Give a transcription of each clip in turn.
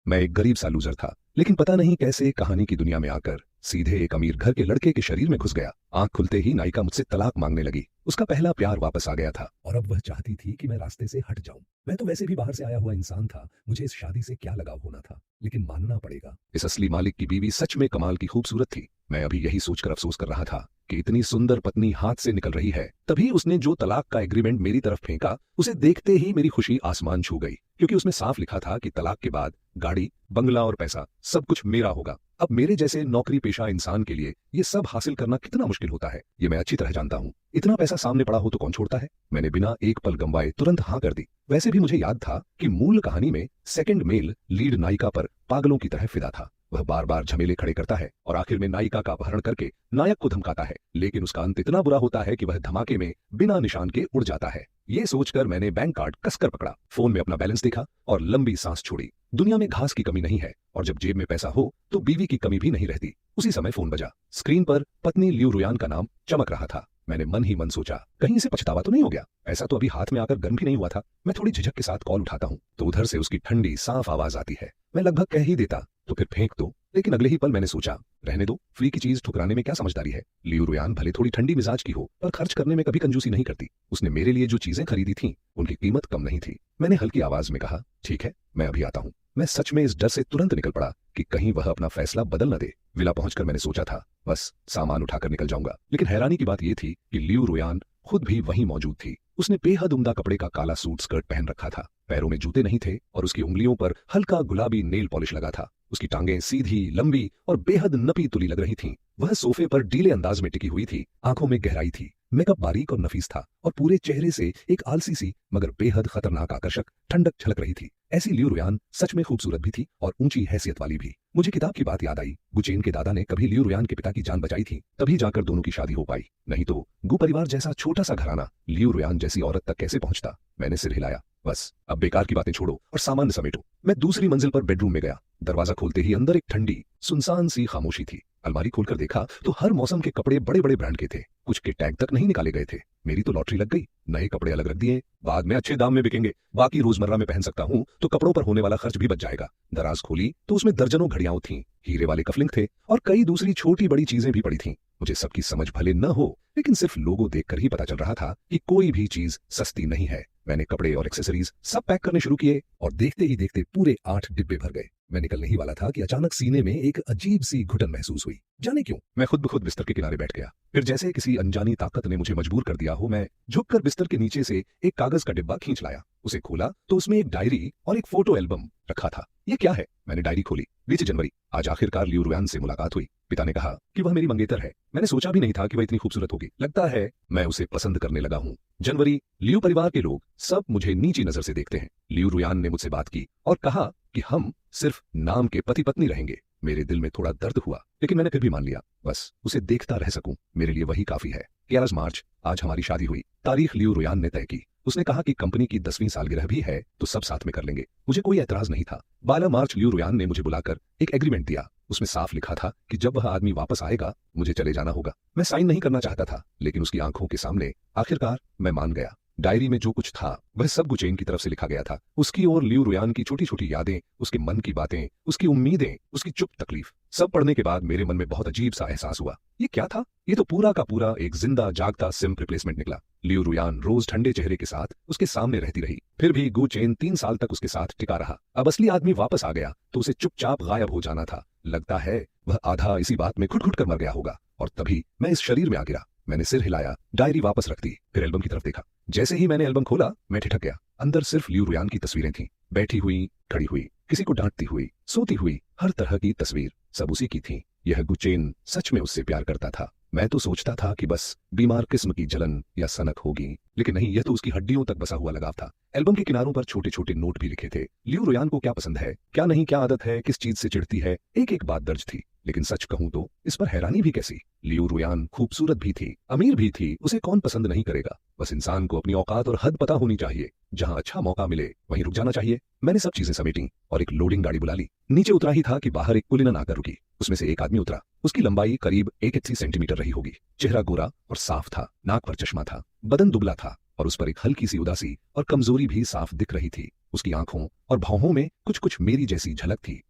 मैं एक गरीब सा लूजर था, लेकिन पता नहीं कैसे कहानी की दुनिया में आकर सीधे एक अमीर घर के लड़के के शरीर में घुस गया। आंख खुलते ही नायिका मुझसे तलाक मांगने लगी। उसका पहला प्यार वापस आ गया था और अब वह चाहती थी कि मैं रास्ते से हट जाऊं। मैं तो वैसे भी बाहर से आया हुआ इंसान था, मुझे इस शादी से क्या लगाव होना था, लेकिन मानना पड़ेगा, इस असली मालिक की बीवी सच में कमाल की खूबसूरत थी। मैं अभी यही सोचकर अफसोस कर रहा था कि इतनी सुंदर पत्नी हाथ से निकल रही है, तभी उसने जो तलाक का एग्रीमेंट मेरी तरफ फेंका, उसे देखते ही मेरी खुशी आसमान छू गई, क्योंकि उसमें साफ लिखा था कि तलाक के बाद गाड़ी, बंगला और पैसा सब कुछ मेरा होगा। अब मेरे जैसे नौकरी पेशा इंसान के लिए ये सब हासिल करना कितना मुश्किल होता है, ये मैं अच्छी तरह जानता हूँ। इतना पैसा सामने पड़ा हो तो कौन छोड़ता है। मैंने बिना एक पल गंवाए तुरंत हाँ कर दी। वैसे भी मुझे याद था कि मूल कहानी में सेकंड मेल लीड नायिका पर पागलों की तरह फिदा था। वह बार बार झमेले खड़े करता है और आखिर में नायिका का अपहरण करके नायक को धमकाता है, लेकिन उसका अंत इतना बुरा होता है कि वह धमाके में बिना निशान के उड़ जाता है। ये सोचकर मैंने बैंक कार्ड कसकर पकड़ा, फोन में अपना बैलेंस देखा और लंबी सांस छोड़ी। दुनिया में घास की कमी नहीं है और जब जेब में पैसा हो तो बीवी की कमी भी नहीं रहती। उसी समय फोन बजा। स्क्रीन पर पत्नी लियू रुयान का नाम चमक रहा था। मैंने मन ही मन सोचा, कहीं इसे पछतावा तो नहीं हो गया। ऐसा तो अभी हाथ में आकर गर्म भी नहीं हुआ था। मैं थोड़ी झिझक के साथ कॉल उठाता हूँ तो उधर से उसकी ठंडी साफ आवाज आती है। मैं लगभग कह ही देता तो फिर फेंक दो, लेकिन अगले ही पल मैंने सोचा, रहने दो, फ्री की चीज ठुकराने में क्या समझदारी है। लियू रुयान भले थोड़ी ठंडी मिजाज की हो, पर खर्च करने में कभी कंजूसी नहीं करती। उसने मेरे लिए जो चीजें खरीदी थीं, उनकी कीमत कम नहीं थी। मैंने हल्की आवाज में कहा, ठीक है, मैं अभी आता हूँ। मैं सच में इस डर से तुरंत निकल पड़ा कि कहीं वह अपना फैसला बदल न दे। विला पहुंचकर मैंने सोचा था बस सामान उठाकर निकल जाऊंगा, लेकिन हैरानी की बात यह थी कि लियू रुयान खुद भी वहीं मौजूद थी। उसने बेहद उम्दा कपड़े का काला सूट स्कर्ट पहन रखा था, पैरों में जूते नहीं थे और उसकी उंगलियों पर हल्का गुलाबी नेल पॉलिश लगा था। उसकी टांगें सीधी, लंबी और बेहद नपी तुली लग रही थीं। वह सोफे पर ढीले अंदाज में टिकी हुई थी, आंखों में गहराई थी, मेकअप बारीक और नफीस था और पूरे चेहरे से एक आलसी सी मगर बेहद खतरनाक आकर्षक ठंडक झलक रही थी। ऐसी लियू रुयान सच में खूबसूरत भी थी और ऊंची हैसियत वाली भी। मुझे किताब की बात याद आई। गुचेन के दादा ने कभी लियू रुयान के पिता की जान बचाई थी, तभी जाकर दोनों की शादी हो पाई, नहीं तो गु परिवार जैसा छोटा सा घराना लियू रुयान जैसी औरत तक कैसे पहुंचता। मैंने सिर हिलाया, बस अब बेकार की बातें छोड़ो और सामान समेटो। मैं दूसरी मंजिल पर बेडरूम में गया। दरवाजा खोलते ही अंदर एक ठंडी सुनसान सी खामोशी थी। अलमारी खोलकर देखा तो हर मौसम के कपड़े बड़े बड़े ब्रांड के थे, कुछ के टैग तक नहीं निकाले गए थे। मेरी तो लॉटरी लग गई। नए कपड़े अलग रख दिए, बाद में अच्छे दाम में बिकेंगे, बाकी रोजमर्रा में पहन सकता हूँ तो कपड़ों पर होने वाला खर्च भी बच जाएगा। दराज खोली तो उसमें दर्जनों घड़ियां थीं, हीरे वाले कफलिंग थे और कई दूसरी छोटी बड़ी चीजें भी पड़ी थीं। मुझे सबकी समझ भले न हो, लेकिन सिर्फ लोगो देखकर ही पता चल रहा था कि कोई भी चीज सस्ती नहीं है। मैंने कपड़े और एक्सेसरीज सब पैक करने शुरू किए और देखते ही देखते पूरे 8 डिब्बे भर गए। मैं निकलने ही वाला था कि अचानक सीने में एक अजीब सी घुटन महसूस हुई। जाने क्यों मैं खुद ब खुद बिस्तर के किनारे बैठ गया। फिर जैसे किसी अनजानी ताकत ने मुझे मजबूर कर दिया हो, मैं झुककर बिस्तर के नीचे से एक कागज का डिब्बा खींच लाया। उसे खोला तो उसमें एक डायरी और एक फोटो एल्बम रखा था। ये क्या है? मैंने डायरी खोली। 20 जनवरी, आज आखिरकार लियू रुयान से मुलाकात हुई। पिता ने कहा कि वह मेरी मंगेतर है। मैंने सोचा भी नहीं था कि वह इतनी खूबसूरत होगी। लगता है मैं उसे पसंद करने लगा हूँ। जनवरी, लियू परिवार के लोग सब मुझे नीची नजर से देखते हैं। लियू रुयान ने मुझसे बात की और कहा कि हम सिर्फ नाम के पति पत्नी रहेंगे। मेरे दिल में थोड़ा दर्द हुआ, लेकिन मैंने फिर भी मान लिया, बस उसे देखता रह सकूं, मेरे लिए वही काफी है। 11 मार्च, आज हमारी शादी हुई। तारीख लियू रुयान ने तय की। उसने कहा कि कंपनी की 10वीं सालगिरह भी है तो सब साथ में कर लेंगे। मुझे कोई एतराज नहीं था। 12 मार्च, लियू रुयान ने मुझे बुलाकर एक एग्रीमेंट दिया। उसमें साफ लिखा था कि जब वह आदमी वापस आएगा मुझे चले जाना होगा। मैं साइन नहीं करना चाहता था, लेकिन उसकी आंखों के सामने आखिरकार मैं मान गया। डायरी में जो कुछ था वह सब गुचेन की तरफ से लिखा गया था। उसकी और लियू रुयान की छोटी छोटी यादें, उसके मन की बातें, उसकी उम्मीदें, उसकी चुप तकलीफ, सब पढ़ने के बाद मेरे मन में बहुत अजीब सा एहसास हुआ। ये क्या था? ये तो पूरा का पूरा एक जिंदा जागता सिम रिप्लेसमेंट निकला। लियू रुयान रोज ठंडे चेहरे के साथ उसके सामने रहती रही, फिर भी गुचेन 3 साल तक उसके साथ टिका रहा। अब असली आदमी वापस आ गया तो उसे चुपचाप गायब हो जाना था। लगता है वह आधा इसी बात में घुट घुट कर मर गया होगा। और तभी मैं इस शरीर में आ गिरा। मैंने सिर हिलाया, डायरी वापस रख दी, फिर एल्बम की तरफ देखा। जैसे ही मैंने एल्बम खोला मैं ठिठक गया। अंदर सिर्फ लियू रुयान की तस्वीरें थीं, बैठी हुई, खड़ी हुई, किसी को डांटती हुई, सोती हुई, हर तरह की तस्वीर सब उसी की थी। यह गुचेन सच में उससे प्यार करता था। मैं तो सोचता था कि बस बीमार किस्म की जलन या सनक होगी, लेकिन नहीं, यह तो उसकी हड्डियों तक बसा हुआ लगाव था। एल्बम के किनारों पर छोटे छोटे नोट भी लिखे थे। लियू रुयान को क्या पसंद है, क्या नहीं, क्या आदत है, किस चीज से चिढ़ती है, एक एक बात दर्ज थी। लेकिन सच कहूं तो इस पर हैरानी भी कैसी। लियू रुयान खूबसूरत भी थी, अमीर भी थी, उसे कौन पसंद नहीं करेगा। बस इंसान को अपनी औकात और हद पता होनी चाहिए। जहां अच्छा मौका मिले वहीं रुक जाना चाहिए। मैंने सब चीजें समेटी और एक लोडिंग गाड़ी बुला ली। नीचे उतरा ही था कि बाहर एक कुलीनन आकर रुकी। उसमें से एक आदमी उतरा। उसकी लंबाई करीब 180 सेंटीमीटर रही होगी। चेहरा गोरा और साफ था, नाक पर चश्मा था, बदन दुबला था और उस पर एक हल्की सी उदासी और कमजोरी भी साफ दिख रही थी। उसकी आंखों और भौहों में कुछ कुछ मेरी जैसी झलक थी,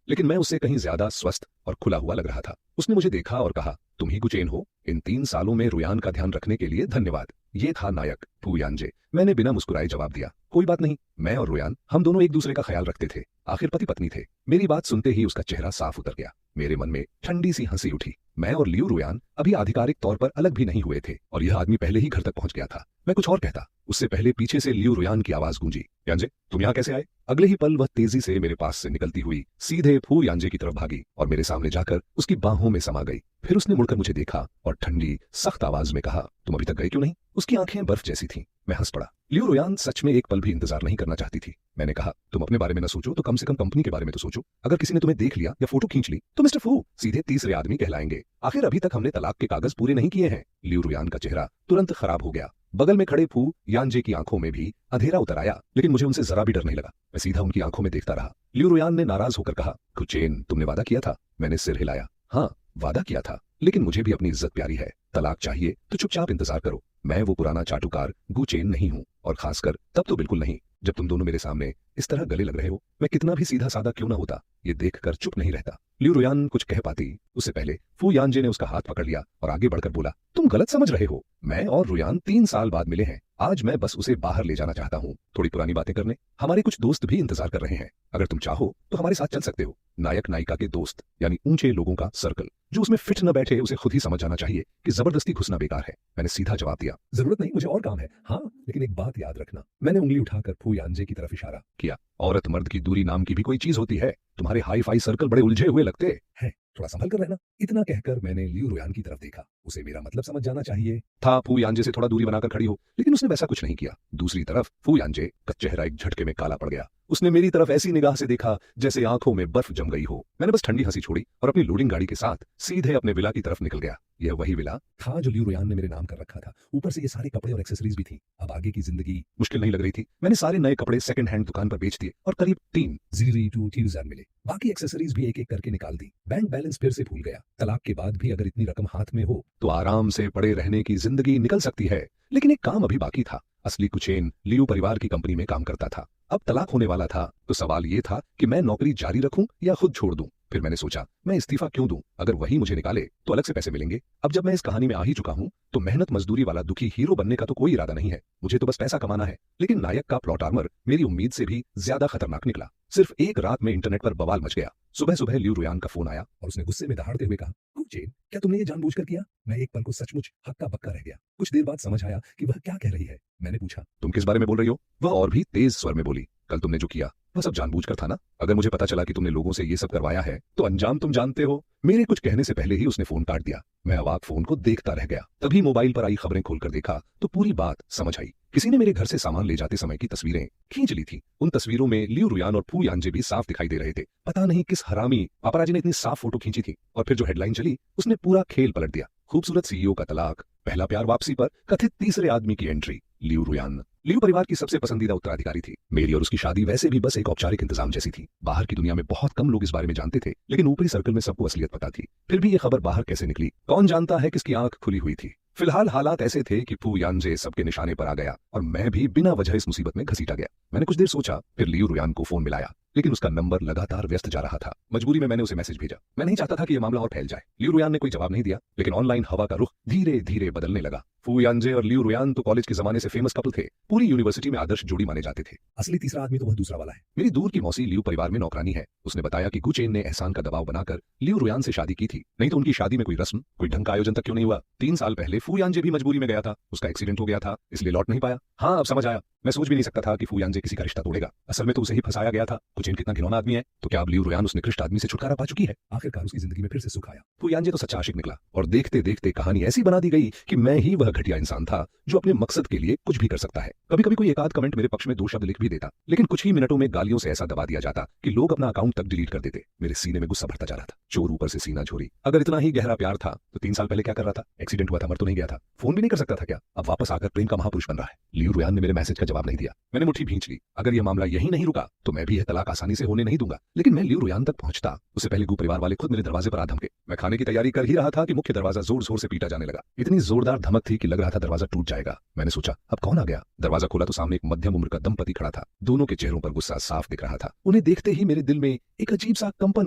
लेकिन मैं उससे कहीं ज्यादा स्वस्थ और खुला हुआ लग रहा था। उसने मुझे देखा और कहा, तुम ही गुचेन हो? इन 3 सालों में रुयान का ध्यान रखने के लिए धन्यवाद। ये था नायक फू यानजे। मैंने बिना मुस्कुराए जवाब दिया, कोई बात नहीं, मैं और रुयान हम दोनों एक दूसरे का ख्याल रखते थे, आखिर पति पत्नी थे। मेरी बात सुनते ही उसका चेहरा साफ उतर गया। मेरे मन में ठंडी सी हंसी उठी। मैं और लियू रुयान अभी आधिकारिक तौर पर अलग भी नहीं हुए थे और यह आदमी पहले ही घर तक पहुंच गया था। मैं कुछ और कहता, उससे पहले पीछे से लियू रुयान की आवाज गूंजी, यानजे तुम यहाँ कैसे आए? अगले ही पल वह तेजी से मेरे पास से निकलती हुई सीधे फू यानजे की तरफ भागी और मेरे सामने जाकर उसकी बाहों में समा गई। फिर उसने मुड़कर मुझे देखा और ठंडी सख्त आवाज में कहा, तुम अभी तक गए क्यों नहीं? उसकी आंखें बर्फ जैसी थीं। मैं हंस पड़ा। लियू रुयान सच में एक पल भी इंतजार नहीं करना चाहती थी। मैंने कहा, तुम अपने बारे में न सोचो तो कम से कम कंपनी के बारे में तो सोचो। अगर किसी ने तुम्हें देख लिया या फोटो खींच ली तो मिस्टर फू सीधे तीसरे आदमी कहलाएंगे। आखिर अभी तक हमने तलाक के कागज पूरे नहीं किए हैं। लियू रुयान का चेहरा तुरंत खराब हो गया। बगल में खड़े फू यानजे की आंखों में भी अंधेरा उतर आया, लेकिन मुझे उनसे जरा भी डर नहीं लगा। मैं सीधा उनकी आंखों में देखता रहा। लियू रुयान ने नाराज होकर कहा, गुचेन तुमने वादा किया था। मैंने सिर हिलाया। हाँ, वादा किया था, लेकिन मुझे भी अपनी इज्जत प्यारी है। तलाक चाहिए तो चुपचाप इंतजार करो। मैं वो पुराना चाटुकार गुचेन नहीं हूँ, और खासकर तब तो बिल्कुल नहीं जब तुम दोनों मेरे सामने इस तरह गले लग रहे हो। मैं कितना भी सीधा साधा क्यों ना होता, ये देखकर चुप नहीं रहता। लियू रुयान कुछ कह पाती उससे पहले फू यानजे ने उसका हाथ पकड़ लिया और आगे बढ़कर बोला, तुम गलत समझ रहे हो। मैं और रुयान 3 साल बाद मिले हैं। आज मैं बस उसे बाहर ले जाना चाहता हूँ, थोड़ी पुरानी बातें करने। हमारे कुछ दोस्त भी इंतजार कर रहे हैं। अगर तुम चाहो तो हमारे साथ चल सकते हो। नायक नायिका के दोस्त यानी ऊंचे लोगों का सर्कल। जो उसमें फिट न बैठे उसे खुद ही समझ जाना चाहिए कि जबरदस्ती घुसना बेकार है। मैंने सीधा जवाब दिया, जरूरत नहीं, मुझे और काम है। हाँ, लेकिन एक बात याद रखना। मैंने उंगली उठाकर फू यानजे की तरफ इशारा किया। औरत मर्द की दूरी नाम की भी कोई चीज होती है? तुम्हारे हाई फाई सर्कल बड़े उलझे हुए लगते हैं, थोड़ा संभल कर रहना। इतना कहकर मैंने लियू रुयान की तरफ देखा। उसे मेरा मतलब समझ जाना चाहिए था फू यानजे से थोड़ा दूरी बनाकर खड़ी हो, लेकिन उसने वैसा कुछ नहीं किया। दूसरी तरफ फू यानजे का चेहरा एक झटके में काला पड़ गया। उसने मेरी तरफ ऐसी निगाह से देखा जैसे आंखों में बर्फ जम गई हो। मैंने बस ठंडी हंसी छोड़ी और अपनी लोडिंग गाड़ी के साथ सीधे अपने विला की तरफ निकल गया। यह वही विला था जो लियू रुयान ने मेरे नाम कर रखा था। ऊपर से ये सारे कपड़े और एक्सेसरीज भी थी। अब आगे की जिंदगी मुश्किल नहीं लग रही थी। मैंने सारे नए कपड़े सेकंड हैंड दुकान पर बेच दिए और करीब 3,000 मिले। बाकी एक्सेसरीज भी एक एक करके निकाल दी। बैंक बैलेंस फिर से भूल गया। तलाक के बाद भी अगर इतनी रकम हाथ में हो तो आराम से पड़े रहने की जिंदगी निकल सकती है। लेकिन एक काम अभी बाकी था। असली गुचेन लियू परिवार की कंपनी में काम करता था। अब तलाक होने वाला था तो सवाल ये था कि मैं नौकरी जारी रखूं या खुद छोड़ दूं। फिर मैंने सोचा, मैं इस्तीफा क्यों दूं? अगर वही मुझे निकाले तो अलग से पैसे मिलेंगे। अब जब मैं इस कहानी में आ ही चुका हूं तो मेहनत मजदूरी वाला दुखी हीरो बनने का तो कोई इरादा नहीं है। मुझे तो बस पैसा कमाना है। लेकिन नायक का प्लॉट आर्मर मेरी उम्मीद से भी ज्यादा खतरनाक निकला। सिर्फ एक रात में इंटरनेट पर बवाल मच गया। सुबह सुबह लियू रुयान का फोन आया और उसने गुस्से में दहाड़ते हुए कहा, गुचेन क्या तुमने ये जानबूझकर किया? मैं एक पल को सचमुच हक्का बक्का रह गया। कुछ देर बाद समझ आया कि वह क्या कह रही है। मैंने पूछा, तुम किस बारे में बोल रही हो? वह और भी तेज स्वर में बोली, कल तुमने जो किया वह सब जानबूझकर था ना? अगर मुझे पता चला कि तुमने लोगों से ये सब करवाया है तो अंजाम तुम जानते हो। मेरे कुछ कहने से पहले ही उसने फोन काट दिया। मैं अवाक फोन को देखता रह गया। तभी मोबाइल पर आई खबरें खोलकर देखा तो पूरी बात समझ आई। किसी ने मेरे घर से सामान ले जाते समय की तस्वीरें खींच ली थी। उन तस्वीरों में लियू रुयान और फू यानजे भी साफ दिखाई दे रहे थे। पता नहीं किस हरामी पापराजी ने इतनी साफ फोटो खींची थी। और फिर जो हेडलाइन चली उसने पूरा खेल पलट दिया। खूबसूरत सीईओ का तलाक, पहला प्यार वापसी पर कथित तीसरे आदमी की एंट्री। लियू रुयान लियू परिवार की सबसे पसंदीदा उत्तराधिकारी थी। मेरी और उसकी शादी वैसे भी बस एक औपचारिक इंतजाम जैसी थी। बाहर की दुनिया में बहुत कम लोग इस बारे में जानते थे, लेकिन ऊपरी सर्कल में सबको असलियत पता थी। फिर भी ये खबर बाहर कैसे निकली, कौन जानता है किसकी आंख खुली हुई थी। फिलहाल हालात ऐसे थे कि फू यानजे सबके निशाने पर आ गया और मैं भी बिना वजह इस मुसीबत में घसीटा गया। मैंने कुछ देर सोचा, फिर लियू रुयान को फोन मिलाया, लेकिन उसका नंबर लगातार व्यस्त जा रहा था। मजबूरी में मैंने उसे मैसेज भेजा। मैं नहीं चाहता था कि यह मामला और फैल जाए। लियू रुयान ने कोई जवाब नहीं दिया, लेकिन ऑनलाइन हवा का रुख धीरे धीरे बदलने लगा। फू यानजे और लियू रुयान तो कॉलेज के जमाने से फेमस कपल थे। पूरी यूनिवर्सिटी में आदर्श जोड़ी माने जाते थे। असली तीसरा आदमी तो वह दूसरा वाला है। मेरी दूर की मौसी लियू परिवार में नौकरानी है। उसने बताया कि गुचेन ने एहसान का दबाव बनाकर लियू रुयान से शादी की थी। नहीं तो उनकी शादी में कोई रस्म, कोई ढंग का आयोजन तक क्यों नहीं हुआ। 3 साल पहले फू यानजे भी मजबूरी में गया था। उसका एक्सीडेंट हो गया था, इसलिए लौट नहीं पाया। हाँ, अब समझ आया। मैं सोच भी नहीं सकता था कि फू यानजे किसी का रिश्ता तोड़ेगा। असल में तो उसे ही फंसाया गया था। गुचेन कितना घिनौना आदमी है। तो क्या अब लियू रुयान उस निकृष्ट आदमी से छुटकारा पा चुकी है? आखिरकार उसकी जिंदगी में फिर से सुख आया। फू यानजे तो सच्चा आशिक निकला और देखते देखते कहानी ऐसी बना दी गई कि मैं ही वह घटिया इंसान था जो अपने मकसद के लिए कुछ भी कर सकता है। कभी कभी कोई एकाध कमेंट मेरे पक्ष में 2 शब्द लिख भी देता, लेकिन कुछ ही मिनटों में गालियों से ऐसा दबा दिया जाता कि लोग अपना अकाउंट तक डिलीट कर देते। मेरे सीने में गुस्सा भरता जा रहा था। चोर ऊपर से सीना झोरी। अगर इतना ही गहरा प्यार था तो 3 साल पहले क्या कर रहा था? एक्सीडेंट हुआ था, मर तो नहीं गया था। फोन भी नहीं कर सकता था क्या? अब वापस आकर प्रेम का महापुरुष बन रहा है। लियू रुयान ने मेरे मैसेज का जवाब नहीं दिया। मैंने मुट्ठी भींच ली। अगर यह मामला यही नहीं रुका तो मैं भी यह तलाक आसानी से होने नहीं दूंगा। लेकिन मैं लियू रुयान तक पहुंचता उससे पहले गू परिवार वाले खुद मेरे दरवाजे पर आ धमके। मैं खाने की तैयारी कर ही रहा था कि मुख्य दरवाजा जोर जोर से पीटा जाने लगा। इतनी जोरदार धमक थी कि लग रहा था दरवाजा टूट जाएगा। मैंने सोचा अब कौन आ गया। दरवाजा खोला तो सामने एक मध्यम उम्र का दंपति खड़ा था। दोनों के चेहरों पर गुस्सा साफ दिख रहा था। उन्हें देखते ही मेरे दिल में एक अजीब सा कंपन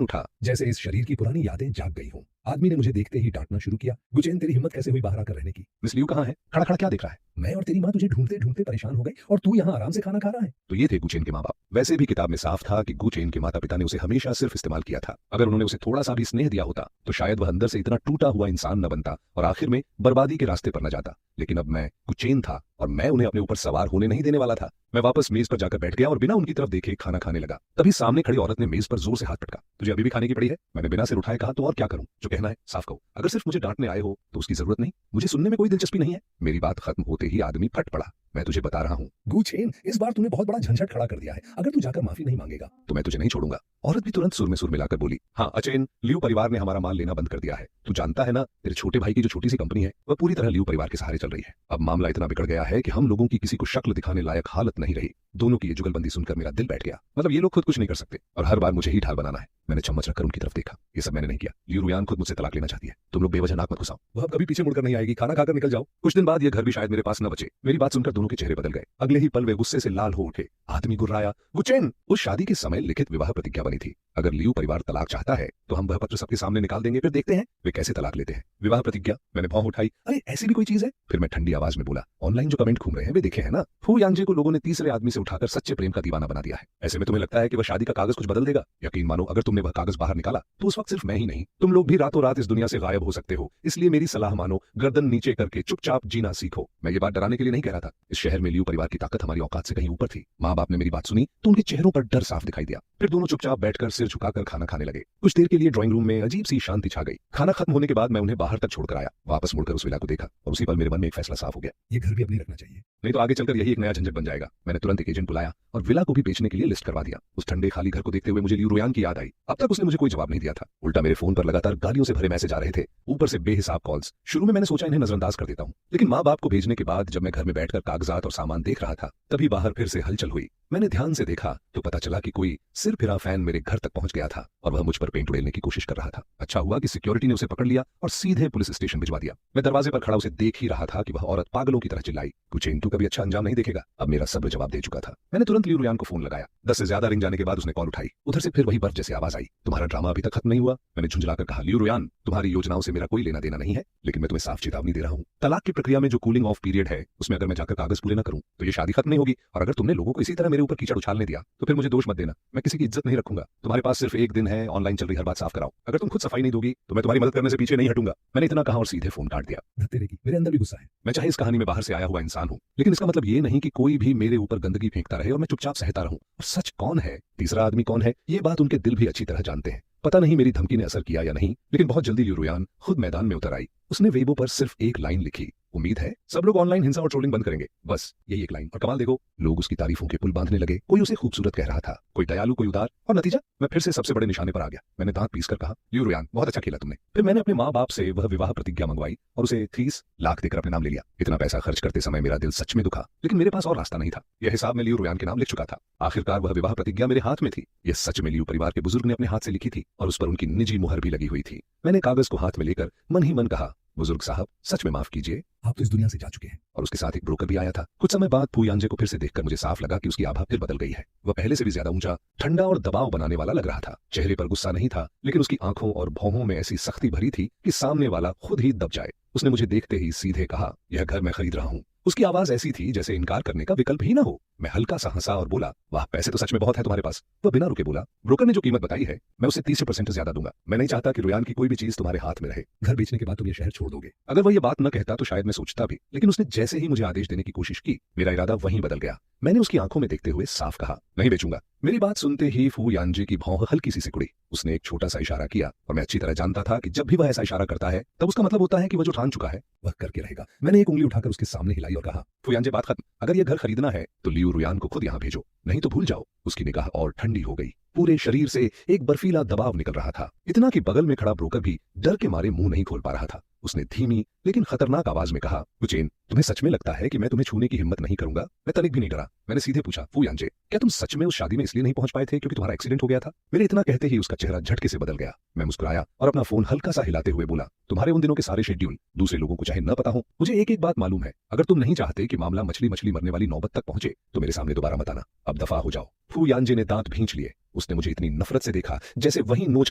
उठा, जैसे इस शरीर की पुरानी यादें जाग गई हों। आदमी ने मुझे देखते ही डांटना शुरू किया, गुचेन तेरी हिम्मत कैसे हुई बाहर आकर रहने की? मिस लियू कहाँ है? खड़ा खड़ा क्या देख रहा है? मैं और तेरी माँ तुझे ढूंढते ढूंढते परेशान हो गए और तू यहाँ आराम से खाना खा रहा है। तो ये थे गुचेन के माँ बाप। वैसे भी किताब में साफ था कि गुचेन के माता पिता ने उसे हमेशा सिर्फ इस्तेमाल किया था। अगर उन्होंने उसे थोड़ा सा भी स्नेह दिया होता तो शायद वह अंदर से इतना टूटा हुआ इंसान न बनता और आखिर में बर्बादी के रास्ते पर न जाता। लेकिन अब मैं गुचेन था और मैं उन्हें अपने ऊपर सवार होने नहीं देने वाला था। मैं वापस मेज पर जाकर बैठ गया और बिना उनकी तरफ देखे खाना खाने लगा। तभी सामने खड़ी औरत ने मेज पर जोर से हाथ पटका। तुझे अभी भी खाने की पड़ी है? मैंने बिना सिर उठाए कहा, तो और क्या करूं? जो कहना है साफ कहो। अगर सिर्फ मुझे डांटने आए हो तो उसकी जरूरत नहीं, मुझे सुनने में कोई दिलचस्पी नहीं है। मेरी बात खत्म होते ही आदमी फट पड़ा। मैं तुझे बता रहा हूँ गुचेन, इस बार तूने बहुत बड़ा झंझट खड़ा कर दिया है। अगर तू जाकर माफी नहीं मांगेगा तो मैं तुझे नहीं छोड़ूंगा। औरत भी तुरंत सुर में सुर मिलाकर बोली, हाँ अचेन, लियू परिवार ने हमारा माल लेना बंद कर दिया है। तू जानता है ना, तेरे छोटे भाई की जो छोटी सी कंपनी है वह पूरी तरह लियू परिवार के सहारे चल रही है। अब मामला इतना बिगड़ गया है कि हम लोगों की किसी को शक्ल दिखाने लायक हालत नहीं रही। दोनों की ये जुगलबंदी सुनकर मेरा दिल बैठ गया। मतलब ये लोग खुद कुछ नहीं कर सकते और हर बार मुझे ही ढाल बनाना है। मैंने चम्मच रखकर उनकी तरफ देखा। ये सब मैंने नहीं किया। लियू रुयान खुद मुझसे तलाक लेना चाहती है। तुम लोग बेवजह नाक मत घुसाओ। वह अब कभी पीछे मुड़कर नहीं आएगी। खाना खाकर निकल जाओ। कुछ दिन बाद ये घर भी शायद मेरे पास न बचे। मेरी बात सुनकर दोनों के चेहरे बदल गए। अगले ही पल वे गुस्से से लाल हो उठे। आदमी गुर्राया, गुचेन, उस शादी के समय लिखित विवाह प्रतिज्ञा बनी थी। अगर लियू परिवार तलाक चाहता है तो हम वह पत्र सबके सामने निकाल देंगे, फिर देखते हैं वे कैसे तलाक लेते हैं। विवाह प्रतिज्ञा? मैंने भौं उठाई। अरे ऐसी भी कोई चीज है? फिर मैं ठंडी आवाज में बोला, ऑनलाइन जो कमेंट घूम रहे हैं वे देखे हैं ना? फू यांजे को लोगों ने तीसरे आदमी से उठाकर सच्चे प्रेम का दीवाना बना दिया है। ऐसे में तुम्हें लगता है कि वह शादी का कागज कुछ बदल देगा? यकीन मानो, अगर तुमने वह कागज बाहर निकाला तो उस वक्त सिर्फ मैं ही नहीं, तुम लोग भी रातों रात इस दुनिया से गायब हो सकते हो। इसलिए मेरी सलाह मानो, गर्दन नीचे करके चुपचाप जीना सीखो। मैं ये बात डराने के लिए नहीं कह रहा था। इस शहर में लियू परिवार की ताकत हमारी औकात से कहीं ऊपर थी। माँ बाप ने मेरी बात सुनी तो उनके चेहरों पर डर साफ दिखाई दिया। फिर दोनों चुपचाप बैठकर सिर झुकाकर खाना खाने लगे। कुछ देर के लिए ड्राइंग रूम में अजीब सी शांति छा गई। खाना खत्म होने के बाद मैं उन्हें बाहर तक छोड़कर आया। वापस मुड़कर उस विला को देखा और उसी पल मेरे मन में एक फैसला साफ हो गया, ये घर भी अब नहीं रखना चाहिए, नहीं तो आगे चलकर यही एक नया झंझट बन जाएगा। मैंने तुरंत एक एजेंट बुलाया और विला को भी बेचने के लिए लिस्ट करवा दिया। उस ठंडे खाली घर को देखते हुए मुझे लियू रुयान की याद आई। अब तक उसने मुझे कोई जवाब नहीं दिया था। उल्टा मेरे फोन पर लगातार गालियों से भरे मैसेज आ रहे थे, ऊपर से बेहिसाब कॉल्स। शुरू में मैंने सोचा इन्हें नजरअंदाज कर देता हूँ, लेकिन माँ बाप को भेजने के बाद जब मैं घर में बैठकर कागजात और सामान देख रहा था तभी बाहर फिर से हलचल हुई। मैंने ध्यान से देखा तो पता चला कि कोई सिर फिरा फैन मेरे घर तक पहुंच गया था और वह मुझ पर पेंट उड़ेलने की कोशिश कर रहा था। अच्छा हुआ कि सिक्योरिटी ने उसे पकड़ लिया और सीधे पुलिस स्टेशन भिजवा दिया। मैं दरवाजे पर खड़ा उसे देख ही रहा था कि वह औरत पागलों की तरह चिल्लाई, गुचेन तू कभी अच्छा अंजाम नहीं देखेगा। अब मेरा सब्र जवाब दे चुका था। मैंने तुरंत लियू रुयान को फोन लगाया। 10 से ज्यादा रिंग जाने के बाद उसने कॉल उठाई। उधर से फिर वही बर्फ जैसी आवाज आई, तुम्हारा ड्रामा अभी तक खत्म नहीं हुआ। मैंने झुंझलाकर कहा, लियू रुयान, तुम्हारी योजनाओं से मेरा कोई लेना देना नहीं है, लेकिन मैं तुम्हें साफ चेतावनी दे रहा हूँ। तलाक की प्रक्रिया में जो कूलिंग ऑफ पीरियड है उसमें अगर मैं जाकर कागज पूरे न करूं तो ये शादी खत्म नहीं होगी। और अगर तुमने लोगों को इसी तरह मेरे ऊपर कीचड़ उछालने दिया तो फिर मुझे दोष मत देना। मैं किसी की इज्जत नहीं रखूंगा। तुम्हारे पास सिर्फ एक दिन है, ऑनलाइन चल रही हर बात साफ कराओ। अगर तुम खुद सफाई नहीं दोगी तो मैं तुम्हारी मदद करने से पीछे नहीं हटूंगा। मैंने इतना कहा और सीधे फोन काट दिया। तेरे की मेरे अंदर भी गुस्सा है। मैं चाहे इस कहानी में बाहर से आया हुआ इंसान हूं, लेकिन इसका मतलब ये नहीं कि कोई भी मेरे ऊपर गंदगी फेंकता रहे और मैं चुपचाप सहता रहूं। और सच कौन है, तीसरा आदमी कौन है, ये बात उनके दिल भी अच्छी तरह जानते हैं। पता नहीं मेरी धमकी ने असर किया या नहीं, लेकिन बहुत जल्दी लियू रुयान खुद मैदान में उतर आई। उसने वेबो पर सिर्फ एक लाइन लिखी, उम्मीद है सब लोग ऑनलाइन हिंसा और ट्रोलिंग बंद करेंगे। बस यही एक लाइन, और कमाल देखो, लोग उसकी तारीफों के पुल बांधने लगे। कोई उसे खूबसूरत कह रहा था, कोई दयालु, कोई उदार, और नतीजा मैं फिर से सबसे बड़े निशाने पर आ गया। मैंने दांत पीसकर कहा, लियू रुयान बहुत अच्छा खेला तुमने। फिर मैंने अपने माँ बाप से वह विवाह प्रतिज्ञा मंगवाई और उसे 30 लाख देकर अपने नाम ले लिया। इतना पैसा खर्च करते समय मेरा दिल सच में दुखा, लेकिन मेरे पास और रास्ता नहीं था। यह हिसाब मैं लियू रुयान के नाम लिख चुका था। आखिरकार वह विवाह प्रतिज्ञा मेरे हाथ में थी। यह सच में लियू परिवार के बुजुर्ग ने अपने हाथ से लिखी थी और उस पर उनकी निजी मुहर भी लगी हुई थी। मैंने कागज को हाथ में लेकर मन ही मन कहा, बुजुर्ग साहब सच में माफ कीजिए, आप तो इस दुनिया से जा चुके हैं। और उसके साथ एक ब्रोकर भी आया था। कुछ समय बाद फू यांजे को फिर से देखकर मुझे साफ लगा कि उसकी आभा फिर बदल गई है। वह पहले से भी ज्यादा ऊंचा, ठंडा और दबाव बनाने वाला लग रहा था। चेहरे पर गुस्सा नहीं था, लेकिन उसकी आंखों और भौहों में ऐसी सख्ती भरी थी कि सामने वाला खुद ही दब जाए। उसने मुझे देखते ही सीधे कहा, यह घर मैं खरीद रहा हूँ। उसकी आवाज ऐसी थी जैसे इनकार करने का विकल्प ही ना हो। मैं हल्का सा हंसा और बोला, वाह पैसे तो सच में बहुत है तुम्हारे पास। वह बिना रुके बोला, ब्रोकर ने जो कीमत बताई है मैं उसे 30% ज्यादा दूंगा। मैं नहीं चाहता कि रुयान की कोई भी चीज तुम्हारे हाथ में रहे। घर बेचने के बाद तुम ये शहर छोड़ दोगे। अगर वह ये बात न कहता तो शायद मैं सोचता भी, लेकिन उसने जैसे ही मुझे आदेश देने की कोशिश की मेरा इरादा वहीं बदल गया। मैंने उसकी आंखों में देखते हुए साफ कहा, नहीं बेचूंगा। मेरी बात सुनते ही फू यांजे की भौं हल्की सी सिकुड़ी। उसने एक छोटा सा इशारा किया और मैं अच्छी तरह जानता था कि जब भी वह ऐसा इशारा करता है तब उसका मतलब होता है कि वह जो ठान चुका है वह करके रहेगा। मैंने एक उंगली उठाकर उसके सामने हिलाई और कहा, फू यांजे बात खत्म। अगर यह घर खरीदना है तो लियू रुयान को खुद यहाँ भेजो, नहीं तो भूल जाओ। उसकी निगाह और ठंडी हो गई। पूरे शरीर से एक बर्फीला दबाव निकल रहा था, इतना कि बगल में खड़ा ब्रोकर भी डर के मारे मुंह नहीं खोल पा रहा था। उसने धीमी लेकिन खतरनाक आवाज में कहा, गुचेन, तुम्हें सच में लगता है कि मैं तुम्हें छूने की हिम्मत नहीं करूंगा? मैं तनिक भी नहीं डरा। मैंने सीधे पूछा, फू यांजे, क्या तुम सच में उस शादी में इसलिए नहीं पहुंच पाए थे क्योंकि तुम्हारा एक्सीडेंट हो गया था? मेरे इतना कहते ही उसका चेहरा झटके से बदल गया। मैं मुस्कुराया और अपना फोन हल्का सा हिलाते हुए बोला, तुम्हारे उन दिनों के सारे शेड्यूल दूसरे लोगों को चाहे न पता हो, मुझे एक एक बात मालूम है। अगर तुम नहीं चाहते कि मामला मछली मछली मरने वाली नौबत तक पहुंचे तो मेरे सामने दोबारा मत आना। अब दफा हो जाओ। फू यांजे ने दांत भींच लिए। उसने मुझे इतनी नफरत से देखा जैसे वही नोच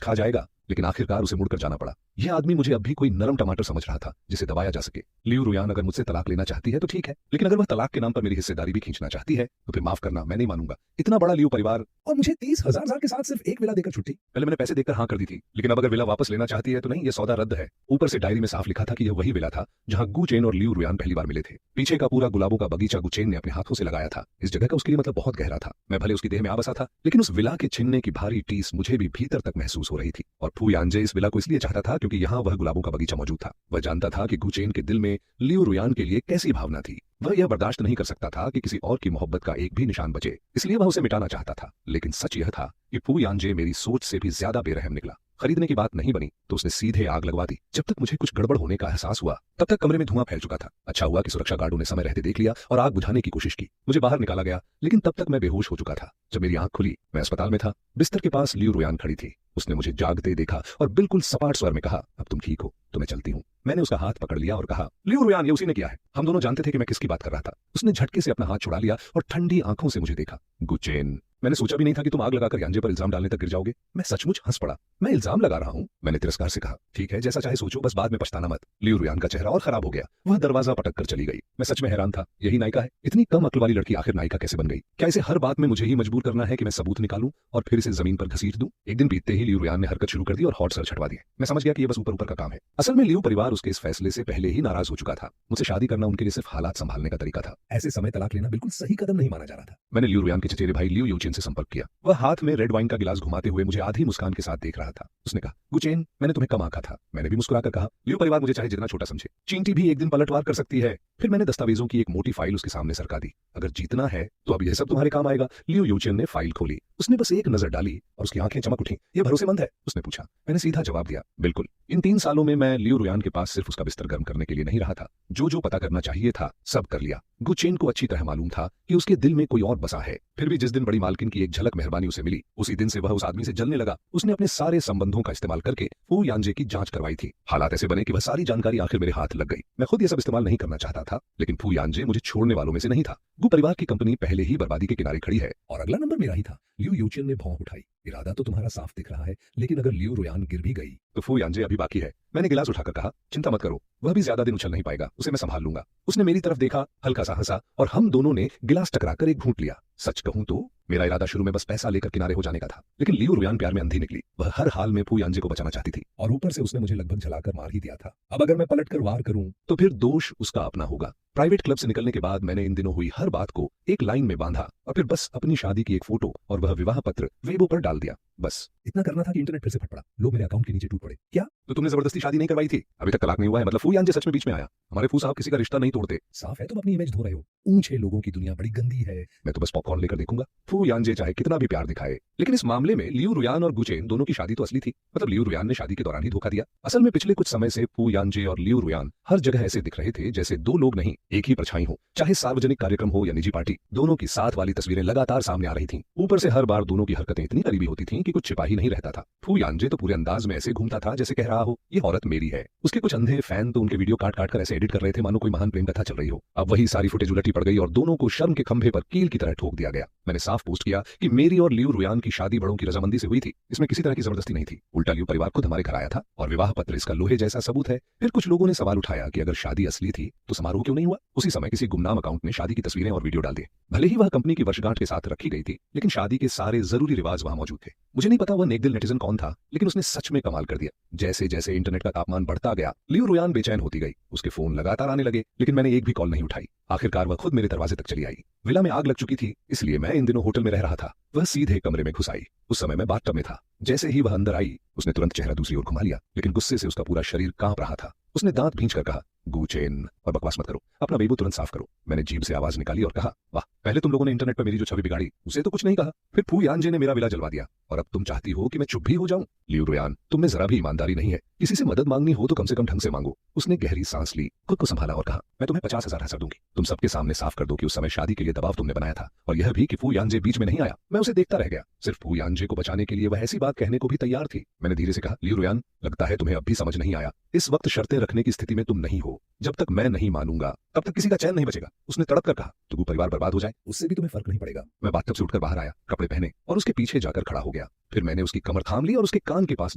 खा जाएगा, लेकिन आखिरकार उसे मुड़कर जाना पड़ा। यह आदमी मुझे अब भी कोई नरम टमाटर समझ रहा था जिसे दबाया जा सके। लियू रुयान अगर मुझसे तलाक लेना चाहती है तो ठीक है, लेकिन अगर वह तलाक के नाम पर मेरी हिस्सेदारी भी खींचना चाहती है तो फिर माफ करना, मैं नहीं मानूंगा। इतना बड़ा लियू परिवार और मुझे 30,000 के साथ सिर्फ एक विला देकर छुट्टी। पहले मैंने पैसे देकर हाँ कर दी थी, लेकिन अब अगर विला वापस लेना चाहती है तो नहीं, यह सौदा रद्द है। ऊपर से डायरी में साफ लिखा था कि यह वही विला था जहां गुचेन और लियू रुयान पहली बार मिले थे। पीछे का पूरा गुलाबों का बगीचा गुचेन ने अपने हाथों से लगाया था। इस जगह का उसके लिए मतलब बहुत गहरा था। मैं भले उसकी देह में आ बसा था, लेकिन उस विला के छिनने की भारी टीस मुझे भी भीतर तक महसूस हो रही थी। और फू यांजे इस विला को इसलिए चाहता था क्योंकि यहाँ वह गुलाबों का बगीचा मौजूद था। वह जानता था कि गुचेन के दिल में लियू रुयान के लिए कैसी भावना थी। वह यह बर्दाश्त नहीं कर सकता था कि किसी और की मोहब्बत का एक भी निशान बचे, इसलिए वह उसे मिटाना चाहता था। लेकिन सच यह था कि फू यांजे मेरी सोच से भी ज्यादा बेरहम निकला। खरीदने की बात नहीं बनी तो उसने सीधे आग लगवा दी। जब तक मुझे कुछ गड़बड़ होने का एहसास हुआ तब तक कमरे में धुआं फैल चुका था। अच्छा हुआ कि सुरक्षा गार्डों ने समय रहते देख लिया और आग बुझाने की कोशिश की। मुझे बाहर निकाला गया, लेकिन तब तक मैं बेहोश हो चुका था। जब मेरी आंख खुली, मैं अस्पताल में था। बिस्तर के पास लियू रुयान खड़ी थी। उसने मुझे जागते देखा और बिल्कुल सपाट स्वर में कहा, अब तुम ठीक हो तो मैं चलती हूँ। मैंने उसका हाथ पकड़ लिया और कहा, लियू रुयान, ये उसी ने किया है। हम दोनों जानते थे कि मैं किसकी बात कर रहा था। उसने झटके से अपना हाथ छुड़ा लिया और ठंडी आंखों से मुझे देखा। गुचेन, मैंने सोचा भी नहीं था कि तुम आग लगाकर यांजे पर इल्जाम डालने तक गिर जाओगे। मैं सचमुच हंस पड़ा। मैं इल्जाम लगा रहा हूँ? मैंने तिरस्कार से कहा, ठीक है, जैसा चाहे सोचो, बस बाद में पछताना मत। लियू रुयान का चेहरा और खराब हो गया। वह दरवाजा पटक कर चली गई। मैं सच में हैरान था, यही नायिका है? इतनी कम अक्ल वाली लड़की आखिर नायिका कैसे बन गई? क्या इसे हर बात में मुझे ही मजबूर करना है कि मैं सबूत निकालूं और फिर इसे जमीन पर घसीट दूं? एक दिन बीतते ही लियू रुयान ने हरकत शुरू कर दी और हॉट सर छटवा दिए। मैं समझ गया कि यह बस ऊपर ऊपर का काम है। असल में लियू परिवार उसके इस फैसले से पहले ही नाराज हो चुका था। मुझसे शादी करना उनके लिए सिर्फ हालात संभालने का तरीका था। ऐसे समय तलाक लेना बिल्कुल सही कदम नहीं माना जा रहा था। मैंने लियू रुयान के चचेरे भाई लियू यूचेन से संपर्क किया। वह हाथ में रेड वाइन का गिलास घुमाते हुए मुझे आधी मुस्कान के साथ देख रहा था। उसने कहा, गुचेन, मैंने तुम्हें कम आंका था। मैंने भी मुस्कुराकर कहा, लियू परिवार मुझे चाहे जितना छोटा समझे, चींटी भी एक दिन पलटवार कर सकती है। फिर मैंने दस्तावेजों की एक मोटी फाइल उसके सामने सरका दी। अगर जीतना है तो अब यह सब तुम्हारे काम आएगा। लियू यूचेन ने फाइल खोली। उसने बस एक नजर डाली और उसकी आंखें चमक उठी। यह भरोसेमंद है? उसने पूछा। मैंने सीधा जवाब दिया, बिल्कुल। इन 3 सालों में मैं लियू रुयान के पास सिर्फ उसका बिस्तर गर्म करने के लिए नहीं रहा था। जो पता करना चाहिए था सब कर लिया। गुचेन को अच्छी तरह मालूम था कि उसके दिल में कोई और बसा है। फिर भी जिस दिन बड़ी मालकिन की एक झलक मेहरबानी उसे मिली, उसी दिन से वह उस आदमी से जलने लगा। उसने अपने सारे संबंधों का इस्तेमाल करके फू यांजे की जांच करवाई थी। हालात ऐसे बने कि वह सारी जानकारी आखिर मेरे हाथ लग गई। मैं खुद ये सब इस्तेमाल नहीं करना चाहता था, लेकिन फू यांजे मुझे छोड़ने वालों में से नहीं था। गु परिवार की कंपनी पहले ही बर्बादी के किनारे खड़ी है और अगला नंबर मेरा ही था। लियू यूचेन ने भौं उठाई। इरादा तो तुम्हारा साफ दिख रहा है, लेकिन अगर लियू रुयान गिर भी गई तो फू यांजे अभी बाकी है। मैंने गिलास उठाकर कहा, चिंता मत करो, वह भी ज्यादा दिन उछल नहीं पाएगा, उसे मैं संभाल लूंगा। उसने मेरी तरफ देखा, हल्का सा हंसा और हम दोनों ने गिलास टकराकर एक घूंट लिया। सच कहूं तो मेरा इरादा शुरू में बस पैसा लेकर किनारे हो जाने का था, लेकिन लियू रुयान प्यार में अंधी निकली। वह हर हाल में फू यांजे को बचाना चाहती थी और ऊपर से उसने मुझे लगभग जलाकर मार ही दिया था। अब अगर मैं पलट कर वार करूं तो फिर दोष उसका अपना होगा। प्राइवेट क्लब से निकलने के बाद मैंने इन दिनों हुई हर बात को एक लाइन में बांधा और फिर बस अपनी शादी की एक फोटो और वह विवाह पत्र वेबो पर डाल दिया। बस इतना करना था कि इंटरनेट फिर से फट पड़ा। लोग मेरे अकाउंट के नीचे टूट पड़े। क्या तो तुमने जबरदस्ती शादी नहीं करवाई थी? अभी तक तलाक नहीं हुआ है? मतलब फू यांजे सच में बीच में आया? हमारे फू साहब किसी का रिश्ता नहीं तोड़ते। साफ है तुम अपनी इमेज धो रहे हो। ऊंचे लोगों की दुनिया बड़ी गंदी है। मैं तो बस पॉपकॉर्न लेकर देखूंगा। फू यांजे चाहे कितना भी प्यार दिखाए, लेकिन इस मामले में लियू रुयान और गुचेन दोनों की शादी तो असली थी। मतलब लियू रुयान ने शादी के दौरान ही धोखा दिया। असल में पिछले कुछ समय से फू यांजे और लियू रुयान हर जगह ऐसे दिख रहे थे जैसे दो लोग नहीं, एक ही परछाई हो। चाहे सार्वजनिक कार्यक्रम हो या निजी पार्टी, दोनों की साथ वाली तस्वीरें लगातार सामने आ रही थीं। ऊपर से हर बार दोनों की हरकतें इतनी करीबी होती थीं कि कुछ छिपा ही नहीं रहता था। फू यांजे तो पूरे अंदाज में ऐसे घूमता था जैसे कह रहा हो, ये औरत मेरी है। उसके कुछ अंधे फैन तो उनके वीडियो काट काट कर ऐसे एडिट कर रहे थे मानो कोई महान प्रेम कथा चल रही हो। अब वही सारी फुटेज उलटी पड़ गई और दोनों को शर्म के खंभे पर कील की तरह ठोक दिया गया। मैंने साफ पोस्ट किया कि मेरी और लियू रुयान की शादी बड़ों की रजामंदी से हुई थी। इसमें किसी तरह की जबरदस्ती नहीं थी। उल्टा लियू परिवार खुद हमारे घर आया था और विवाह पत्र इसका लोहे जैसा सबूत है। फिर कुछ लोगों ने सवाल उठाया कि अगर शादी असली थी तो समारोह क्यों नहीं हुआ? उसी समय किसी गुमनाम अकाउंट ने शादी की तस्वीरें और वीडियो डाल दिए। भले ही वह कंपनी की वर्षगांठ के साथ रखी गई थी, लेकिन शादी के सारे जरूरी रिवाज वहां मौजूद थे। मुझे नहीं पता वह नेकदिल नेटिजन कौन था, लेकिन उसने सच में कमाल कर दिया। जैसे जैसे इंटरनेट का तापमान बढ़ता गया, लियू रुयान बेचैन होती गई। उसके फोन लगातार आने लगे, लेकिन मैंने एक भी कॉल नहीं उठाई। आखिरकार वह खुद मेरे दरवाजे तक चली आई। विला में आग लग चुकी थी, इसलिए मैं इन दिनों होटल में रह रहा था। वह सीधे कमरे में घुस आई। उस समय मैं बाथटब में था। जैसे ही वह अंदर आई, उसने तुरंत चेहरा दूसरी ओर घुमा लिया, लेकिन गुस्से से उसका पूरा शरीर कांप रहा था। उसने दांत भींचकर कहा, गूचेन, और बकवास मत करो, अपना बेबू तुरंत साफ करो। मैंने जीभ से आवाज निकाली और कहा, वाह, पहले तुम लोगों ने इंटरनेट पर मेरी जो छवि बिगाड़ी उसे तो कुछ नहीं कहा, फिर फू यानजे ने मेरा विला जलवा दिया, और अब तुम चाहती हो कि मैं चुप भी हो जाऊं? लियू रुयान, तुम में जरा भी ईमानदारी नहीं है। किसी से मदद मांगनी हो तो कम से कम ढंग से मांगो। उसने गहरी सांस ली, खुद को संभाला और कहा, मैं तुम्हें 50,000 हज़ार दूंगी। तुम सबके सामने साफ कर दो कि उस समय शादी के लिए दबाव तुमने बनाया था, और यह भी कि फू यानजे बीच में नहीं आया। मैं उसे देखता रह गया। सिर्फ फू यानजे को बचाने के लिए वह ऐसी बात कहने को भी तैयार थी। मैंने धीरे से कहा, लियू रुयान, लगता है तुम्हें अब भी समझ नहीं आया। इस वक्त शर्तें रखने की स्थिति में तुम नहीं हो। जब तक मैं नहीं मानूंगा तब तक किसी का चैन नहीं बचेगा। उसने तड़प कर कहा, तो परिवार बर्बाद हो जाए उससे भी तुम्हें फर्क नहीं पड़ेगा। मैं बाथटब से उठकर बाहर आया, कपड़े पहने और उसके पीछे जाकर खड़ा हो गया। फिर मैंने उसकी कमर थाम ली और उसके कान के पास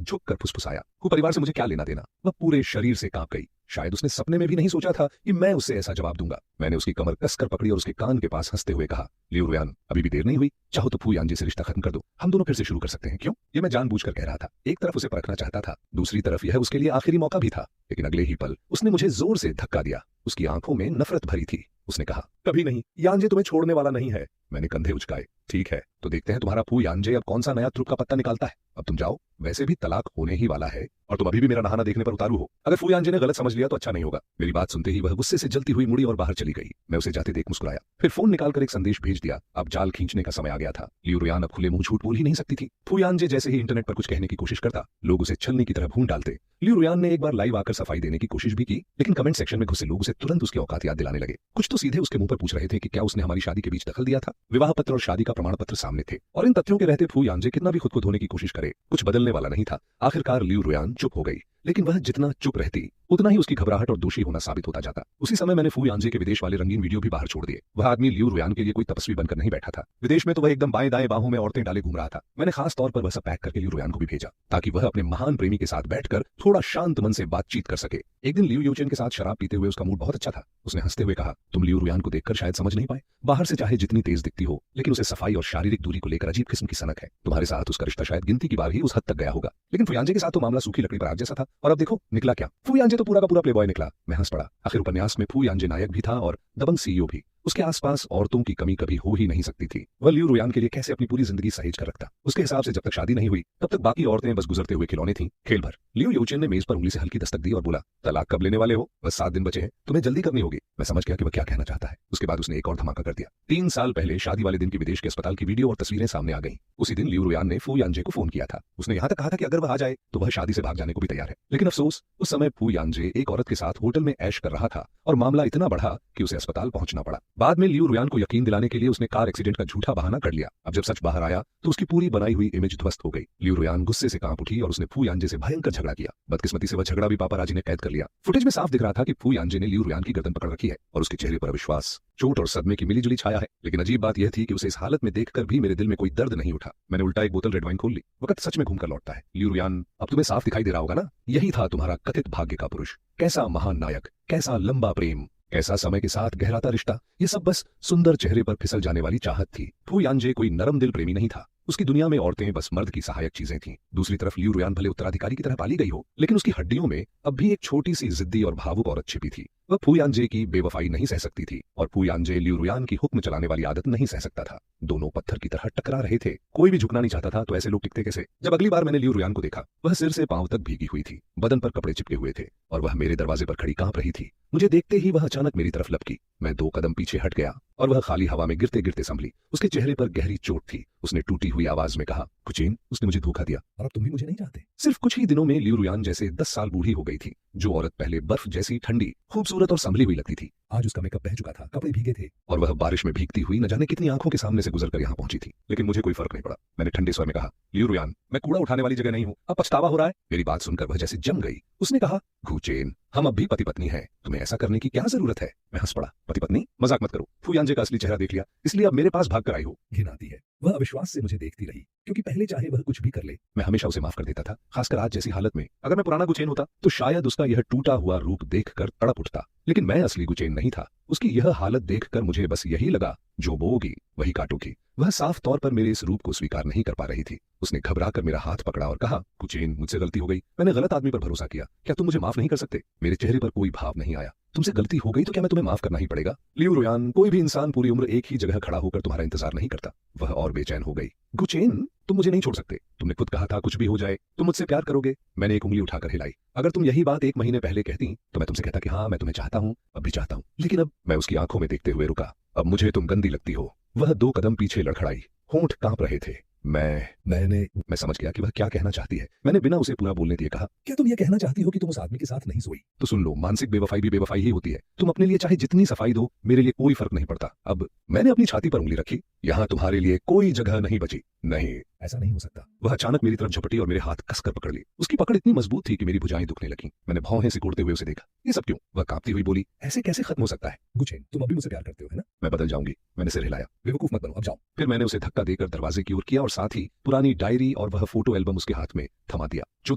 झुककर फुसफुसाया, वो परिवार से मुझे क्या लेना देना। वह पूरे शरीर से कांप गई। शायद उसने सपने में भी नहीं सोचा था कि मैं उससे ऐसा जवाब दूंगा। मैंने उसकी कमर कसकर पकड़ी और उसके कान के पास हंसते हुए कहा, लियू रुयान, अभी भी देर नहीं हुई। चाहो तो फू यानजे से रिश्ता खत्म कर दो, हम दोनों फिर से शुरू कर सकते हैं। क्यों? ये मैं जानबूझकर कह रहा था। एक तरफ उसे परखना चाहता था, दूसरी तरफ यह उसके लिए आखिरी मौका भी था। लेकिन अगले ही पल उसने मुझे जोर से धक्का दिया। उसकी आंखों में नफरत भरी थी। उसने कहा, कभी नहीं, यानजे तुम्हें छोड़ने वाला नहीं है। मैंने कंधे उचकाए। ठीक है, तो देखते हैं तुम्हारा फू यानजे अब कौन सा नया ट्रुक का पत्ता निकालता है। अब तुम जाओ, वैसे भी तलाक होने ही वाला है और तुम अभी भी मेरा नहाना देखने पर उतारू हो। अगर फू यानजे ने गलत समझ लिया तो अच्छा नहीं होगा। मेरी बात सुनते ही वह गुस्से से जलती हुई मुड़ी और बाहर चली गई। मैं उसे जाते देख मुस्कुराया, फिर फोन निकालकर एक संदेश भेज दिया। अब जाल खींचने का समय आ गया था। लियू रुयान अब खुले मुंह झूठ बोल ही नहीं सकती थी। फू यानजे जैसे ही इंटरनेट पर कुछ कहने की कोशिश करता, लोग उसे छलनी की तरह भून डालते। लियू रुयान ने एक बार लाइव आकर सफाई देने की कोशिश भी की, लेकिन कमेंट सेक्शन में घुसे लोग उसे तुरंत उसकी औकात याद दिलाने लगे। कुछ तो सीधे उसके मुंह पर पूछ रहे थे कि क्या उसने हमारी शादी के बीच दखल दिया था। विवाह पत्र और शादी का प्रमाण पत्र सामने थे, और इन तथ्यों के रहते फू यानजे कितना भी खुद को धोने की कोशिश करे, कुछ बदलने वाला नहीं था। आखिरकार लियू रुयान चुप हो गई, लेकिन वह जितना चुप रहती उतना ही उसकी घबराहट और दोषी होना साबित होता जाता। उसी समय मैंने फू यानजे के विदेश वाले रंगीन वीडियो भी बाहर छोड़ दिए। वह आदमी लियू रुयान के लिए कोई तपस्वी बनकर नहीं बैठा था। विदेश में तो वह एकदम बाएं दाएं बाहों में औरतें डाले घूम रहा था। मैंने खास तौर पर वह सब पैक करके लियू रुयान को भी भेजा, ताकि वह अपने महान प्रेमी के साथ बैठकर थोड़ा शांत मन से बातचीत कर सके। एक दिन लियू यूचेन के साथ शराब पीते हुए उसका मूड बहुत अच्छा था। उसने हंसते हुए कहा, तुम लियू रुयान को देखकर शायद समझ नहीं पाए। बाहर से चाहे जितनी तेज दिखती हो, लेकिन उसे सफाई और शारीरिक दूरी को लेकर अजीब किस्म की सनक है। तुम्हारे साथ उसका रिश्ता शायद गिनती की बार ही उस हद तक गया होगा, लेकिन फू यानजे के साथ तो मामला सूखी लकड़ी पर आग जैसा था। और अब देखो निकला क्या। फू यानजे तो पूरा का पूरा प्लेबॉय निकला। मैं हंस पड़ा। आखिर उपन्यास में फू यानजे नायक भी था और दबंग सीईओ भी। उसके आसपास औरतों की कमी कभी हो ही नहीं सकती थी। वह लियू रुयान के लिए कैसे अपनी पूरी जिंदगी सहेज कर रखता। उसके हिसाब से जब तक शादी नहीं हुई तब तक बाकी औरतें बस गुजरते हुए खिलौने थीं, खेल भर। लियू यूचेन ने मेज पर उंगली से हल्की दस्तक दी और बोला, तलाक कब लेने वाले हो? बस 7 दिन बचे हैं, तुम्हें जल्दी करनी होगी। मैं समझ गया कि वह क्या कहना चाहता है। उसके बाद उसने एक और धमाका कर दिया। 3 साल पहले शादी वाले दिन की विदेश के अस्पताल की वीडियो और तस्वीरें सामने आ गईं। उसी दिन लियू रुयान ने फू यानजे को फोन किया था। उसने यहाँ तक कहा था कि अगर वह आ जाए तो वह शादी से भाग जाने को भी तैयार है। लेकिन अफसोस, उस समय फू यानजे एक औरत के साथ होटल में ऐश कर रहा था और मामला इतना बढ़ा कि उसे अस्पताल पहुंचना पड़ा। बाद में लियू रुयान को यकीन दिलाने के लिए उसने कार एक्सीडेंट का झूठा बहाना कर लिया। अब जब सच बाहर आया तो उसकी पूरी बनाई हुई इमेज ध्वस्त हो गई। लियू रुयान गुस्से से कांप उठी और उसने फू यानजे से भयंकर झगड़ा किया। बदकिस्मती से वह झगड़ा भी पापाराजी ने कैद कर लिया। फुटेज में साफ दिख रहा था कि फू यानजे ने लियू रुयान की गर्दन पकड़ रखी है और उसके चेहरे पर अविश्वास, चोट और सदमे की मिलीजुली छाया है। लेकिन अजीब बात यह थी कि उसे इस हालत में देखकर भी मेरे दिल में कोई दर्द नहीं उठा। मैंने उल्टा एक बोतल रेड वाइन खोल ली। वक्त सच में घूमकर लौटता है। लियू रुयान, अब तुम्हें साफ दिखाई दे रहा होगा ना, यही था तुम्हारा कथित भाग्य का पुरुष। कैसा महान नायक, कैसा लंबा प्रेम, कैसा समय के साथ गहराता रिश्ता। ये सब बस सुंदर चेहरे पर फिसल जाने वाली चाहत थी। फू यानजे कोई नरम दिल प्रेमी नहीं था। उसकी दुनिया में औरतें बस मर्द की सहायक चीजें थीं। दूसरी तरफ लियू रुयान भले उत्तराधिकारी की तरह पाली गई हो, लेकिन उसकी हड्डियों में अब भी एक छोटी सी जिद्दी और भावुक औरत छिपी थी। वह फू यानजे की बेवफाई नहीं सह सकती थी और फू यानजे लियू रुयान की हुक्म चलाने वाली आदत नहीं सह सकता था। दोनों पत्थर की तरह टकरा रहे थे। कोई भी झुकना नहीं चाहता था, तो ऐसे लोग टिकते कैसे? जब अगली बार मैंने लियू रुयान को देखा, वह सिर से पांव तक भीगी हुई थी, बदन पर कपड़े चिपके हुए थे और वह मेरे दरवाजे पर खड़ी कांप रही थी। मुझे देखते ही वह अचानक मेरी तरफ लपकी। मैं 2 कदम पीछे हट गया और वह खाली हवा में गिरते गिरते संभली। उसके चेहरे पर गहरी चोट थी। उसने टूटी हुई आवाज में कहा, कुचेन, उसने मुझे धोखा दिया और अब तुम भी मुझे नहीं चाहते। सिर्फ कुछ ही दिनों में लियू रुयान जैसे 10 साल बूढ़ी हो गई थी। जो औरत पहले बर्फ जैसी ठंडी, खूबसूरत और संभली हुई लगती थी, आज उसका मेकअप बह चुका था, कपड़े भीगे थे और वह बारिश में भीगती हुई न जाने कितनी आंखों के सामने से गुजरकर यहाँ पहुंची थी। लेकिन मुझे कोई फर्क नहीं पड़ा। मैंने ठंडे स्वर में कहा, लियू रुयान, मैं कूड़ा उठाने वाली जगह नहीं हूँ, अब पछतावा हो रहा है। मेरी बात सुनकर वह जैसे जम गई। उसने कहा, गुचेन, हम अब भी पति पत्नी हैं, तुम्हें ऐसा करने की क्या जरूरत है? मैं हंस पड़ा। पति पत्नी? मजाक मत करो। फू यानजे का असली चेहरा देख लिया, इसलिए अब मेरे पास भाग कर आई हो। घिन आती है। वह अविश्वास से मुझे देखती रही, क्योंकि पहले चाहे वह कुछ भी कर ले, मैं हमेशा उसे माफ कर देता था, खासकर आज जैसी हालत में। अगर मैं पुराना गुचेन होता तो शायद उसका यह टूटा हुआ रूप देखकर तड़प उठता, लेकिन मैं असली गुचेन नहीं था। उसकी यह हालत देखकर मुझे बस यही लगा, जो बोगी वही काटोगी। वह साफ तौर पर मेरे इस रूप को स्वीकार नहीं कर पा रही थी। उसने घबराकर मेरा हाथ पकड़ा और कहा, गुचेन, मुझसे गलती हो गई, मैंने गलत आदमी पर भरोसा किया, क्या तुम मुझे माफ नहीं कर सकते? मेरे चेहरे पर कोई भाव नहीं आया। तुमसे गलती हो गई तो क्या मैं तुम्हें माफ करना ही पड़ेगा? लियू रुयान, कोई भी इंसान पूरी उम्र एक ही जगह खड़ा होकर तुम्हारा इंतजार नहीं करता। वह और बेचैन हो गई। गुचेन, तुम मुझे नहीं छोड़ सकते। तुमने खुद कहा था कुछ भी हो जाए तुम मुझसे प्यार करोगे। मैंने एक उंगली उठाकर हिलाई। अगर तुम यही बात 1 महीने पहले कहती तो मैं तुमसे कहता कि हाँ मैं तुम्हें चाहता हूँ, अब भी चाहता हूँ। लेकिन अब मैं उसकी आंखों में देखते हुए रुका। अब मुझे तुम गंदी लगती हो। वह 2 कदम पीछे लड़खड़ाई। होंठ कांप रहे थे। मैं समझ गया कि वह क्या कहना चाहती है। मैंने बिना उसे पूरा बोलने दिए कहा, क्या तुम ये कहना चाहती हो कि तुम उस आदमी के साथ नहीं सोई? तो सुन लो, मानसिक बेवफाई भी बेवफाई ही होती है। तुम अपने लिए चाहे जितनी सफाई दो, मेरे लिए कोई फर्क नहीं पड़ता। अब मैंने अपनी छाती पर उंगली रखी। यहाँ तुम्हारे लिए कोई जगह नहीं बची। नहीं, ऐसा नहीं हो सकता। वह अचानक मेरी तरफ झपटी और मेरे हाथ कसकर पकड़ ली। उसकी पकड़ इतनी मजबूत थी कि मेरी भुजाएं दुखने लगीं। मैंने भौहें सिकोड़ते हुए उसे देखा। ये सब क्यों? वह कांपती हुई बोली, ऐसे कैसे खत्म हो सकता है? गुचेन, तुम अभी मुझसे प्यार करते हो, है ना? मैं बदल जाऊंगी। मैंने सिर हिलाया। बेवकूफ मत बनो, अब जाओ। फिर मैंने उसे धक्का देकर दरवाजे की ओर किया और साथ ही पुरानी डायरी और वह फोटो एल्बम उसके हाथ में थमा दिया। जो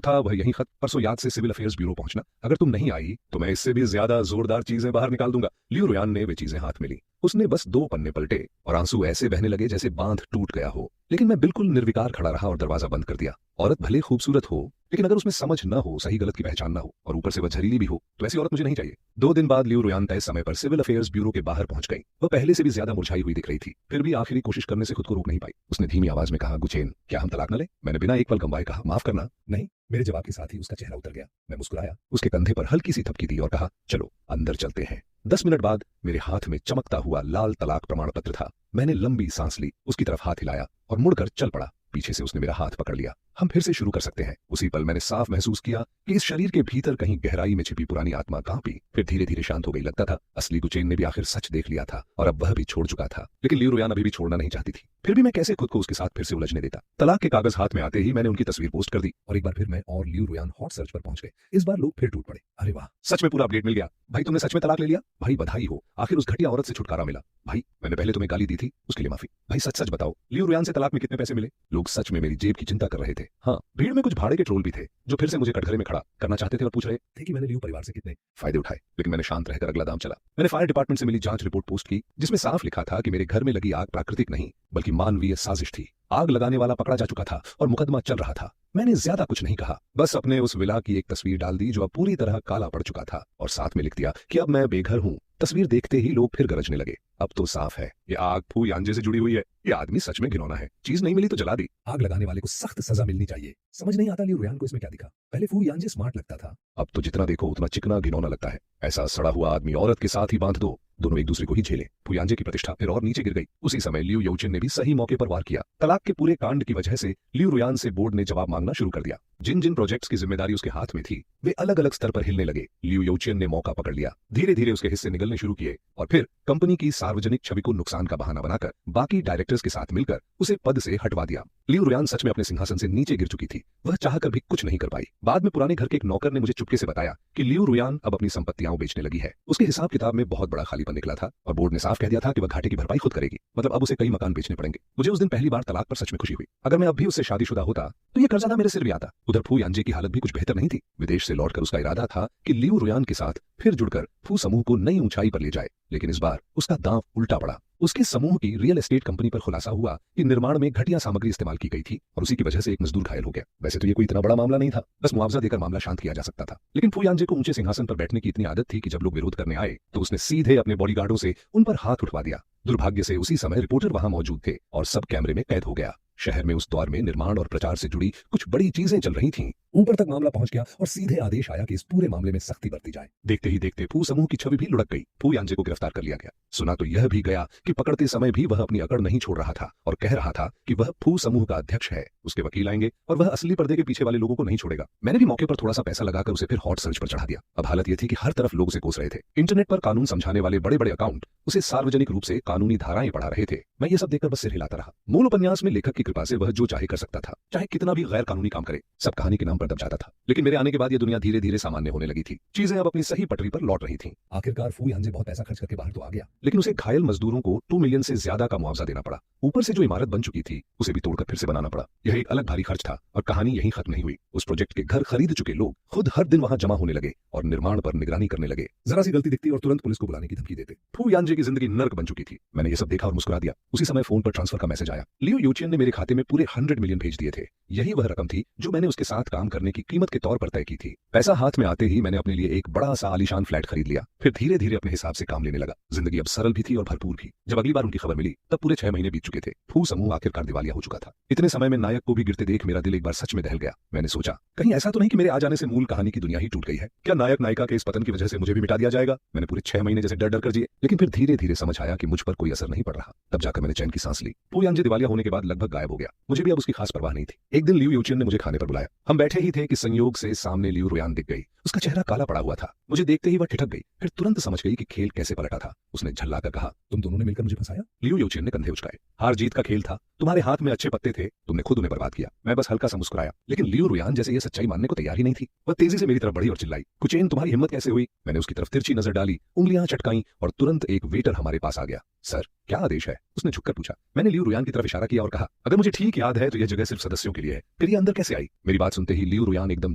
था वह यही खत, परसों याद से सिविल अफेयर्स ब्यूरो पहुंचना। अगर तुम नहीं आई तो मैं इससे भी ज्यादा जोरदार चीजें बाहर निकाल दूंगा। लियू रुयान ने वे चीजें हाथ में ली। उसने बस 2 पन्ने पलटे और आंसू ऐसे बहने लगे जैसे बांध टूट गया हो। लेकिन मैं बिल्कुल निर्विकार खड़ा रहा और दरवाजा बंद कर दिया। औरत भले खूबसूरत हो, लेकिन अगर उसमें समझ न हो, सही गलत की पहचान न हो और ऊपर से वह झरीली भी हो, तो ऐसी औरत मुझे नहीं चाहिए। 2 दिन बाद लियू रुयान तय समय पर सिविल अफेयर्स ब्यूरो के बाहर पहुंच गई। वह पहले से भी ज्यादा मुरझाई हुई दिख रही थी, फिर भी आखिरी कोशिश करने से खुद को रोक नहीं पाई। उसने धीमी आवाज में कहा, गुचेन, क्या हम तलाक न लें? मैंने बिना एक पल गंवाए कहा, माफ करना। नहीं। मेरे जवाब के साथ ही उसका चेहरा उतर गया। मैं मुस्कुराया, उसके कंधे पर हल्की सी थपकी दी और कहा, चलो अंदर चलते हैं। 10 मिनट बाद मेरे हाथ में चमकता हुआ लाल तलाक प्रमाण पत्र था। मैंने लंबी सांस ली, उसकी तरफ हाथ हिलाया और मुड़कर चल पड़ा। पीछे से उसने मेरा हाथ पकड़ लिया। हम फिर से शुरू कर सकते हैं। उसी पल मैंने साफ महसूस किया कि इस शरीर के भीतर कहीं गहराई में छिपी पुरानी आत्मा कांपी, फिर धीरे धीरे शांत हो गई। लगता था असली गुचेन ने भी आखिर सच देख लिया था और अब वह भी छोड़ चुका था। लेकिन लियू रुयान अभी भी छोड़ना नहीं चाहती थी। फिर भी मैं कैसे खुद को उसके साथ फिर से उलझने देता? तलाक के कागज हाथ में आते ही मैंने उनकी तस्वीर पोस्ट कर दी और एक बार फिर मैं और लियू रुयान हॉट सर्च पर पहुंच गए। इस बार लोग फिर टूट पड़े। अरे वाह, सच में पूरा अपडेट मिल गया। भाई तुमने सच में तलाक ले लिया? भाई बधाई हो, आखिर उस घटिया औरत से छुटकारा मिला। भाई मैंने पहले तुम्हें गाली दी थी, उसके लिए माफी। भाई सच सच बताओ, लियू रुयान से तलाक में कितने पैसे मिले? लोग सच में मेरी जेब की चिंता कर रहे थे। हाँ, भीड़ में कुछ भाड़े के ट्रोल भी थे जो फिर से मुझे कटघरे में खड़ा करना चाहते थे और पूछ रहे थे कि मैंने लियू परिवार से कितने फायदे उठाए। लेकिन मैंने शांत रहकर अगला दाम चला। मैंने फायर डिपार्टमेंट से मिली जांच रिपोर्ट पोस्ट की, जिसमें साफ लिखा था कि मेरे घर में लगी आग प्राकृतिक नहीं बल्कि मानवीय साजिश थी। आग लगाने वाला पकड़ा जा चुका था और मुकदमा चल रहा था। मैंने ज्यादा कुछ नहीं कहा, बस अपने उस विला की एक तस्वीर डाल दी जो अब पूरी तरह काला पड़ चुका था और साथ में लिख दिया कि अब मैं बेघर हूँ। तस्वीर देखते ही लोग फिर गरजने लगे। अब तो साफ है, ये आग फू यांजे से जुड़ी हुई है। ये आदमी सच में घिनौना है। चीज नहीं मिली तो जला दी। आग लगाने वाले को सख्त सजा मिलनी चाहिए। समझ नहीं आता लियू रुयान को इसमें क्या दिखा। पहले फू यांजे स्मार्ट लगता था, अब तो जितना देखो उतना चिकना घिनौना लगता है। ऐसा सड़ा हुआ आदमी औरत के साथ ही बांध दो, दोनों एक दूसरे को ही झेले। फुयांजे की प्रतिष्ठा फिर और नीचे गिर गई। उसी समय लियू योचिन ने भी सही मौके पर वार किया। तलाक के पूरे कांड की वजह से लियू रुयान से बोर्ड ने जवाब मांगना शुरू कर दिया। जिन जिन प्रोजेक्ट्स की जिम्मेदारी उसके हाथ में थी वे अलग अलग स्तर पर हिलने लगे। लियू योचिन ने मौका पकड़ लिया, धीरे धीरे उसके हिस्से निकलने शुरू किए और फिर कंपनी की सार्वजनिक छवि को नुकसान का बहाना बनाकर बाकी डायरेक्टर्स के साथ मिलकर उसे पद से हटवा दिया। लियू रुयान सच में अपने सिंहासन से नीचे गिर चुकी थी। वह चाहकर भी कुछ नहीं कर पाई। बाद में पुराने घर के एक नौकर ने मुझे चुपके से बताया कि लियू रुयान अब अपनी संपत्तियां बेचने लगी है। उसके हिसाब किताब में बहुत बड़ा खालीपन निकला था और बोर्ड ने साफ कह दिया था कि वह घाटे की भरपाई खुद करेगी। मतलब अब उसे कई मकान बेचने पड़ेंगे। मुझे उस दिन पहली बार तलाक पर सच में खुशी हुई। अगर मैं अब भी उससे शादीशुदा होता तो ये कर्जा मेरे सिर भी आता। उधर फू यांजे की हालत भी कुछ बेहतर नहीं थी। विदेश से लौटकर उसका इरादा था कि लियू रुयान के साथ फिर जुड़कर फू समूह को नई ऊंचाई पर ले जाए, लेकिन इस बार उसका दांव उल्टा पड़ा। उसके समूह की रियल एस्टेट कंपनी पर खुलासा हुआ कि निर्माण में घटिया सामग्री इस्तेमाल की गई थी और उसी की वजह से एक मजदूर घायल हो गया। वैसे तो ये कोई इतना बड़ा मामला नहीं था, बस मुआवजा देकर मामला शांत किया जा सकता था। लेकिन फू यांजे को ऊंचे सिंहासन पर बैठने की इतनी आदत थी कि जब लोग विरोध करने आए तो उसने सीधे अपने बॉडीगार्डों से उन पर हाथ उठवा दिया। दुर्भाग्य से उसी समय रिपोर्टर वहां मौजूद थे और सब कैमरे में कैद हो गया। शहर में उस दौर में निर्माण और प्रचार से जुड़ी कुछ बड़ी चीजें चल रही थीं। ऊपर तक मामला पहुंच गया और सीधे आदेश आया कि इस पूरे मामले में सख्ती बरती जाए। देखते ही देखते फू समूह की छवि भी लुढ़क गई। फू यांजे को गिरफ्तार कर लिया गया। सुना तो यह भी गया कि पकड़ते समय भी वह अपनी अकड़ नहीं छोड़ रहा था और कह रहा था कि वह फू समूह का अध्यक्ष है। उसके वकील आएंगे और वह असली पर्दे के पीछे वाले लोगों को नहीं छोड़ेगा। मैंने भी मौके पर थोड़ा सा पैसा लगाकर उसे फिर हॉट सर्च पर चढ़ा दिया। अब हालत यह थी कि हर तरफ लोग उसे कोस रहे थे। इंटरनेट पर कानून समझाने वाले बड़े बड़े अकाउंट उसे सार्वजनिक रूप से कानूनी धाराएं पढ़ा रहे थे। मैं ये सब देखकर बस सिर हिलाता रहा। मूल उपन्यास में लेखक की कृपा से वह जो चाहे कर सकता था, चाहे कितना भी गैर कानूनी काम करे, सब कहानी के नाम पर दब जाता था। लेकिन मेरे आने के बाद यह दुनिया धीरे धीरे सामान्य होने लगी थी। चीजें अब अपनी सही पटरी पर लौट रही थीं। आखिरकार फू यांजे बहुत पैसा खर्च करके बाहर तो आ गया, लेकिन उसे घायल मजदूरों को 2 मिलियन से ज्यादा का मुआवजा देना पड़ा। ऊपर से जो इमारत बन चुकी थी उसे भी तोड़कर फिर से बनाना पड़ा। यह एक अलग भारी खर्च था और कहानी यहीं खत्म नहीं हुई। उस प्रोजेक्ट के घर खरीद चुके लोग खुद हर दिन वहां जमा होने लगे और निर्माण पर निगरानी करने लगे। जरा सी गलती दिखती और तुरंत पुलिस को बुलाने की धमकी देते। फू यांजे की जिंदगी नर्क बन चुकी थी। मैंने ये सब देखा और मुस्कुरा दिया। उसी समय फोन पर ट्रांसफर का मैसेज आया। लियू योचिन ने मेरे खाते में पूरे 100 मिलियन भेज दिए थे। यही वह रकम थी जो मैंने उसके साथ काम करने की कीमत के तौर पर तय की थी। पैसा हाथ में आते ही मैंने अपने लिए एक बड़ा सा आलीशान फ्लैट खरीद लिया। फिर धीरे धीरे अपने हिसाब से काम लेने लगा। जिंदगी अब सरल भी थी और भरपूर भी। जब अगली बार उनकी खबर मिली तब पूरे 6 महीने बीत चुके थे। फू समूह आखिरकार दिवालिया हो चुका था। इतने समय में नायक को भी गिरते देख मेरा दिल एक बार सच में दहल गया। मैंने सोचा, कहीं ऐसा तो नहीं कि मेरे आ जाने से मूल कहानी की दुनिया ही टूट गई है? क्या नायक नायिका के इस पतन की वजह से मुझे भी मिटा दिया जाएगा? मैंने पूरे 6 महीने जैसे डर डर कर जिए, लेकिन फिर धीरे धीरे समझ आया कि मुझ पर कोई असर नहीं पड़ रहा। तब जाकर मैंने चैन की सांस ली। पूयांजे दिवालिया होने के बाद लगभग गायब हो गया। मुझे भी अब उसकी खास परवाह नहीं थी। एक दिन लियू यूचियन ने मुझे खाने पर बुलाया। हम बैठे ही थे कि संयोग से सामने लियू रुयान दिख गई। उसका चेहरा काला पड़ा हुआ था। मुझे देखते ही वह ठिठक गई। फिर तुरंत समझ गई कि खेल कैसे पलटा था। उसने झल्लाकर कहा, तुम दोनों ने मिलकर मुझे फंसाया? लियू यूचियन ने कंधे उचकाए। हार जीत का खेल था। तुम्हारे हाथ में अच्छे पत्ते थे, तुमने खुद उन्हें बर्बाद किया। मैं बस हल्का सा मुस्कुराया। लेकिन लियू रुयान जैसे ये सच्चाई मानने को तैयार ही नहीं थी। वह तेजी से मेरी तरफ बढ़ी और चिल्लाई, कुचेन तुम्हारी हिम्मत कैसे हुई? मैंने उसकी तरफ तिरछी नजर डाली, उंगलियां चटकाई और तुरंत एक वेटर हमारे पास आ गया। सर, क्या आदेश है? उसने झुककर पूछा। मैंने लियू रुयान की तरफ इशारा किया और कहा, अगर मुझे ठीक याद है तो यह जगह सिर्फ सदस्यों के लिए है। फिर ये अंदर कैसे आई? मेरी बात सुनते ही लियू रुयान एकदम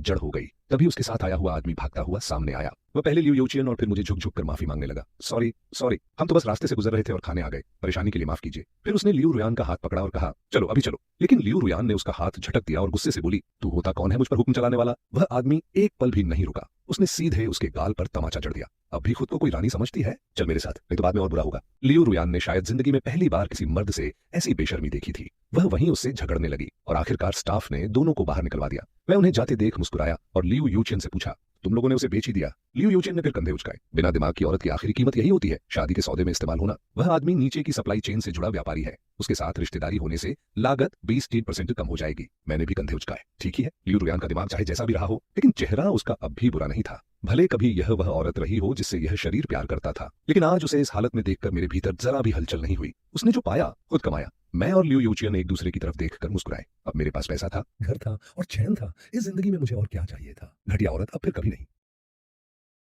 जड़ हो गई। तभी उसके साथ आया हुआ आदमी भागता हुआ सामने आया। वह पहले लियू यूचियन और फिर मुझे झुक झुक कर माफी मांगने लगा। सॉरी सॉरी, हम तो बस रास्ते से गुजर रहे थे और खाने आ गए। परेशानी के लिए माफ कीजिए। फिर उसने लियू रुयान का हाथ पकड़ा और कहा, चलो अभी चलो। लेकिन लियू रुयान ने उसका हाथ झटक दिया और गुस्से से बोली, तू होता कौन है मुझ पर हुक्म चलाने वाला? वह आदमी एक पल भी नहीं रुका। उसने सीधे उसके गाल पर तमाचा जड़ दिया। अब भी खुद को कोई रानी समझती है? चल मेरे साथ, नहीं तो बाद में और बुरा होगा। लियू रुयान ने शायद जिंदगी में पहली बार किसी मर्द से ऐसी बेशर्मी देखी थी। वह वहीं उससे झगड़ने लगी और आखिरकार स्टाफ ने दोनों को बाहर निकलवा दिया। मैं उन्हें जाते देख मुस्कुराया और लियू यूचियन से पूछा, तुम लोगों ने उसे बेच ही दिया? लियू यूचियन ने फिर कंधे उचकाए। बिना दिमाग की औरत की आखिरी कीमत यही होती है, शादी के सौदे में इस्तेमाल होना। वह आदमी नीचे की सप्लाई चेन से जुड़ा व्यापारी है। उसके साथ रिश्तेदारी होने से लागत 20% कम हो जाएगी। मैंने भी कंधे उचकाए। ठीक ही है, लियू रुयान का दिमाग चाहे जैसा भी रहा हो, लेकिन चेहरा उसका अब भी बुरा नहीं था। भले कभी यह वह औरत रही हो जिससे यह शरीर प्यार करता था, लेकिन आज उसे इस हालत में देखकर मेरे भीतर जरा भी हलचल नहीं हुई। उसने जो पाया खुद कमाया। मैं और लियू यूचियन एक दूसरे की तरफ देखकर मुस्कुराए। अब मेरे पास पैसा था, घर था और चैन था। इस जिंदगी में मुझे और क्या चाहिए था? घटिया औरत अब फिर कभी नहीं।